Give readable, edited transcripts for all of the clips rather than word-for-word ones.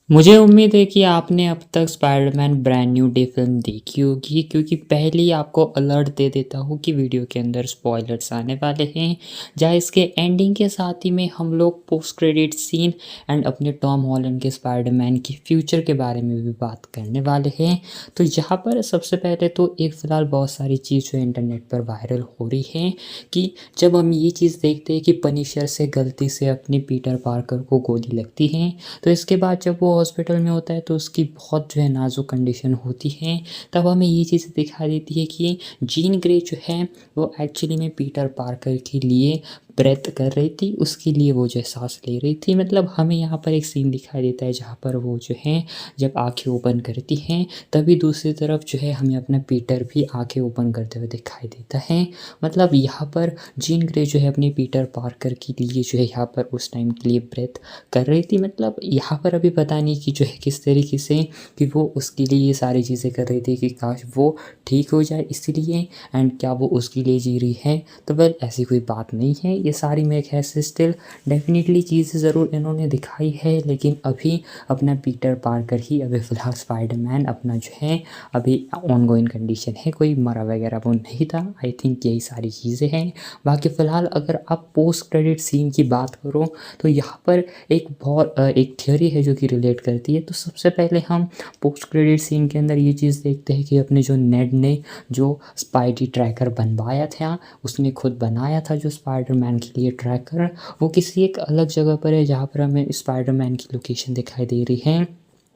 मुझे उम्मीद है कि आपने अब तक Spiderman brand new day film देखी होगी, क्योंकि पहले ही आपको अलर्ट दे देता हूँ कि वीडियो के अंदर स्पॉयलर्स आने वाले हैं। जहाँ इसके एंडिंग के साथ ही में हम लोग पोस्ट क्रेडिट सीन एंड अपने टॉम हॉलैंड के स्पाइडरमैन की फ्यूचर के बारे में भी बात करने वाले हैं। तो यहाँ पर सबसे पहले तो एक फ़िलहाल बहुत सारी चीज़ जो इंटरनेट पर वायरल हो रही है कि जब हम ये चीज़ देखते हैं कि पनिशर से गलती से अपने पीटर पार्कर को गोली लगती है, तो इसके बाद जब वो हॉस्पिटल में होता है तो उसकी बहुत जो है नाजुक कंडीशन होती है। तब हमें ये चीज़ दिखा देती है कि जीन ग्रे जो है वो एक्चुअली में पीटर पार्कर के लिए ब्रेथ कर रही थी, उसके लिए वो जो है सांस ले रही थी। मतलब हमें यहाँ पर एक सीन दिखाई देता है जहाँ पर वो जो है जब आंखें ओपन करती हैं, तभी दूसरी तरफ जो है हमें अपना पीटर भी आंखें ओपन करते हुए दिखाई देता है। मतलब यहाँ पर जीन ग्रे जो है अपने पीटर पार्कर के लिए जो है यहाँ पर उस टाइम के लिए ब्रेथ कर रही थी। मतलब यहाँ पर अभी पता नहीं कि जो है किस तरीके से कि वो उसके लिए ये सारी चीज़ें कर रही थी कि काश वो ठीक हो जाए इसलिए, एंड क्या वो उसके लिए जी रही है। तो वेल ऐसी कोई बात नहीं है, ये सारी मेरे ख्याल से स्टिल डेफिनेटली चीज़ें ज़रूर इन्होंने दिखाई है, लेकिन अभी अपना पीटर पार्कर ही अभी फ़िलहाल स्पाइडरमैन अपना जो है अभी ऑनगोइंग कंडीशन है, कोई मरा वगैरह वो नहीं था। आई थिंक यही सारी चीज़ें हैं। बाकी फ़िलहाल अगर आप पोस्ट क्रेडिट सीन की बात करो तो यहाँ पर एक थ्योरी है जो कि रिलेट करती है। तो सबसे पहले हम पोस्ट क्रेडिट सीन के अंदर ये चीज़ देखते हैं कि अपने जो नेड ने जो स्पाइडी ट्रैकर बनवाया था, उसने खुद बनाया था जो स्पाइडरमैन के लिए ट्रैकर, वो किसी एक अलग जगह पर है जहाँ पर हमें स्पाइडरमैन की लोकेशन दिखाई दे रही है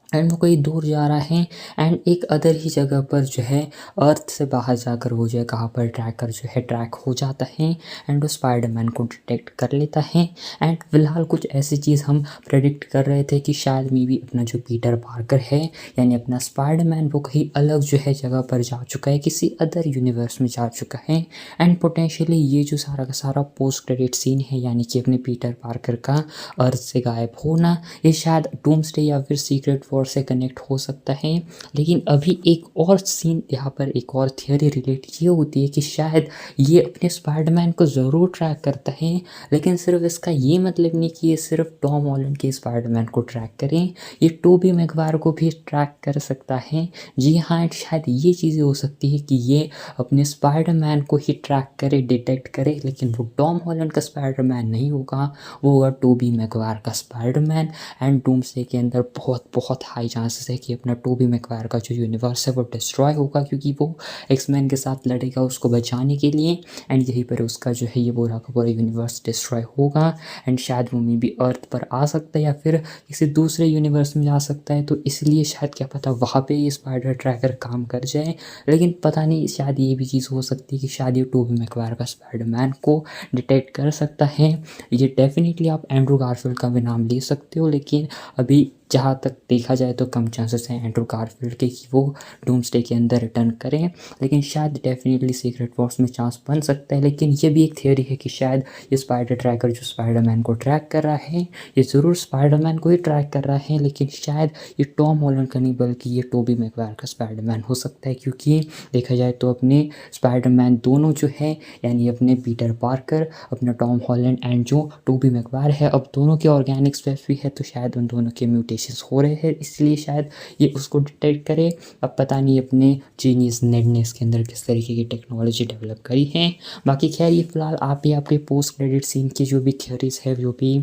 एंड वो कहीं दूर जा रहा है। एंड एक अदर ही जगह पर जो है अर्थ से बाहर जाकर वो जो है कहाँ पर ट्रैकर जो है ट्रैक हो जाता है एंड वो स्पाइडरमैन को डिटेक्ट कर लेता है। एंड फिलहाल कुछ ऐसी चीज़ हम प्रेडिक्ट कर रहे थे कि शायद मे बी अपना जो पीटर पार्कर है यानी अपना स्पाइडरमैन वो कहीं अलग जो है जगह पर जा चुका है, किसी अदर यूनिवर्स में जा चुका है। एंड पोटेंशियली ये जो सारा का सारा पोस्ट क्रेडिट सीन है यानी कि अपने पीटर पार्कर का अर्थ से गायब होना, ये शायद डूम्सडे या फिर सीक्रेट वॉर से कनेक्ट हो सकता है। लेकिन अभी एक और सीन यहाँ पर एक और थियोरी रिलेट ये होती है कि शायद ये अपने स्पाइडरमैन को ज़रूर ट्रैक करता है, लेकिन सिर्फ इसका ये मतलब नहीं कि ये सिर्फ टॉम हॉलैंड के स्पाइडरमैन को ट्रैक करें, ये टोबी मैगवायर को भी ट्रैक कर सकता है। जी हाँ, शायद ये चीज़ें हो सकती है कि ये अपने स्पाइडरमैन को ही ट्रैक करे, डिटेक्ट करे, लेकिन वो टॉम हॉलैंड का स्पाइडरमैन नहीं होगा, वो होगा टोबी मैगवायर का स्पाइडरमैन। एंड डूम्सडे के अंदर बहुत बहुत हाई चांसेस है कि अपना टोबी मैगवायर का जो यूनिवर्स है वो डिस्ट्रॉय होगा, क्योंकि वो एक्समैन के साथ लड़ेगा उसको बचाने के लिए एंड यहीं पर उसका जो है ये पूरा का पूरा यूनिवर्स डिस्ट्रॉय होगा। एंड शायद वो मे बी अर्थ पर आ सकता है या फिर किसी दूसरे यूनिवर्स में जा सकता है, तो इसलिए शायद क्या पता वहाँ पे ये स्पाइडर ट्रैकर काम कर जाए। लेकिन पता नहीं, शायद ये भी चीज़ हो सकती है कि शायद ये टोबी मैगवायर का स्पाइडरमैन को डिटेक्ट कर सकता है। ये डेफिनेटली आप एंड्रू गारफील्ड का भी नाम ले सकते हो, लेकिन अभी जहाँ तक देखा जाए तो कम चांसेस हैं एंड्रू गारफील्ड के कि वो डूम्सडे के अंदर रिटर्न करें। लेकिन शायद डेफिनेटली सीक्रेट वॉर्स में चांस बन सकता है। लेकिन ये भी एक थियोरी है कि शायद ये स्पाइडर ट्रैकर जो स्पाइडरमैन को ट्रैक कर रहा है, ये ज़रूर स्पाइडरमैन को ही ट्रैक कर रहा है, लेकिन शायद ये टॉम हॉलैंड का नहीं बल्कि ये टोबी मैगवायर का स्पाइडरमैन हो सकता है। क्योंकि देखा जाए तो अपने स्पाइडरमैन दोनों जो है यानी अपने पीटर पार्कर, अपना टॉम हॉलैंड एंड जो टोबी मैगवायर है, अब दोनों के ऑर्गेनिक स्पेस भी है, तो शायद उन दोनों के म्यूटेशंस हो रहे हैं, इसलिए शायद ये उसको डिटेक्ट करे। अब पता नहीं अपने जीनियस नेड ने इसके अंदर किस तरीके की टेक्नोलॉजी डेवलप करी है। बाकी खैर ये फिलहाल आप ही आपके पोस्ट क्रेडिट सीन की जो भी थ्योरीज है, जो भी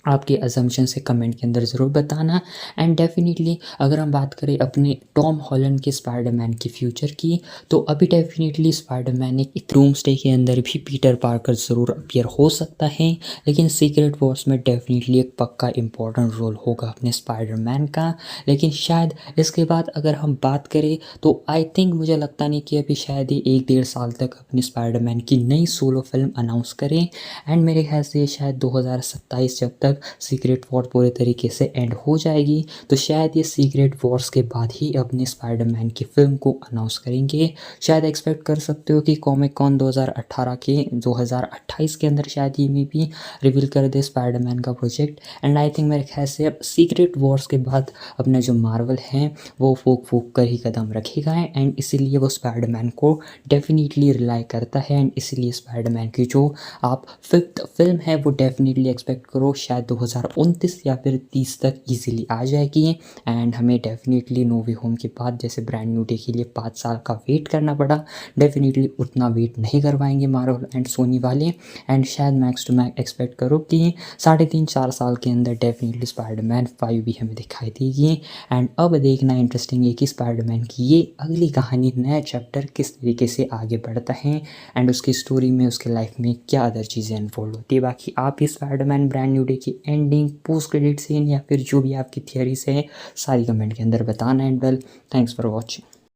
आपके अजम्पशन से कमेंट के अंदर ज़रूर बताना। एंड डेफिनेटली अगर हम बात करें अपने टॉम हॉलैंड के स्पाइडरमैन के फ्यूचर की, तो अभी डेफिनेटली स्पाइडरमैन एक डूम्सडे के अंदर भी पीटर पार्कर ज़रूर अपीयर हो सकता है, लेकिन सीक्रेट वॉर्स में डेफिनेटली एक पक्का इंपॉर्टेंट रोल होगा अपने स्पाइडरमैन का। लेकिन शायद इसके बाद अगर हम बात करें तो आई थिंक मुझे लगता नहीं कि अभी शायद ये 1-1.5 साल तक अपने स्पाइडरमैन की नई सोलो फिल्म अनाउंस करें। एंड मेरे ख्याल से शायद 2027 जब तक सीक्रेट वॉर पूरे तरीके से एंड हो जाएगी, तो शायद ये सीक्रेट वॉर्स के बाद ही अपने स्पाइडरमैन की फिल्म को अनाउंस करेंगे। शायद एक्सपेक्ट कर सकते हो कि कॉमिक कॉन 2018 के 2028 के अंदर शायद ये में भी रिवील कर दे स्पाइडरमैन का प्रोजेक्ट। एंड आई थिंक मेरे ख्याल से अब सीक्रेट वॉर्स के बाद अपना जो मार्वल है वो फूक फूक कर ही कदम रखेगा है, एंड इसीलिए वो स्पाइडरमैन को डेफिनेटली रिलाई करता है। एंड इसीलिए स्पाइडरमैन की जो आप 5th फिल्म है वो डेफिनेटली एक्सपेक्ट करो शायद शायद 2029 या फिर 30 तक ईजिली आ जाएगी। एंड हमें डेफिनेटली नो वे होम के बाद जैसे ब्रांड न्यू डे के लिए 5 साल का वेट करना पड़ा, डेफिनेटली उतना वेट नहीं करवाएंगे मार्वल एंड सोनी वाले। एंड शायद मैक्स टू मैक्स एक्सपेक्ट करो कि 3.5-4 साल के अंदर डेफिनेटली स्पाइडरमैन 5 भी हमें दिखाई देगी। एंड अब देखना इंटरेस्टिंग है कि स्पाइडरमैन की ये अगली कहानी, नया चैप्टर किस तरीके से आगे बढ़ता है एंड उसकी स्टोरी में, उसके लाइफ में क्या अदर चीज़ें अनफोल्ड होती है। बाकी आप इस स्पाइडरमैन ब्रांड न्यू डे की एंडिंग, पोस्ट क्रेडिट सीन या फिर जो भी आपकी थियरीज है सारी कमेंट के अंदर बताना। And well, thanks for watching.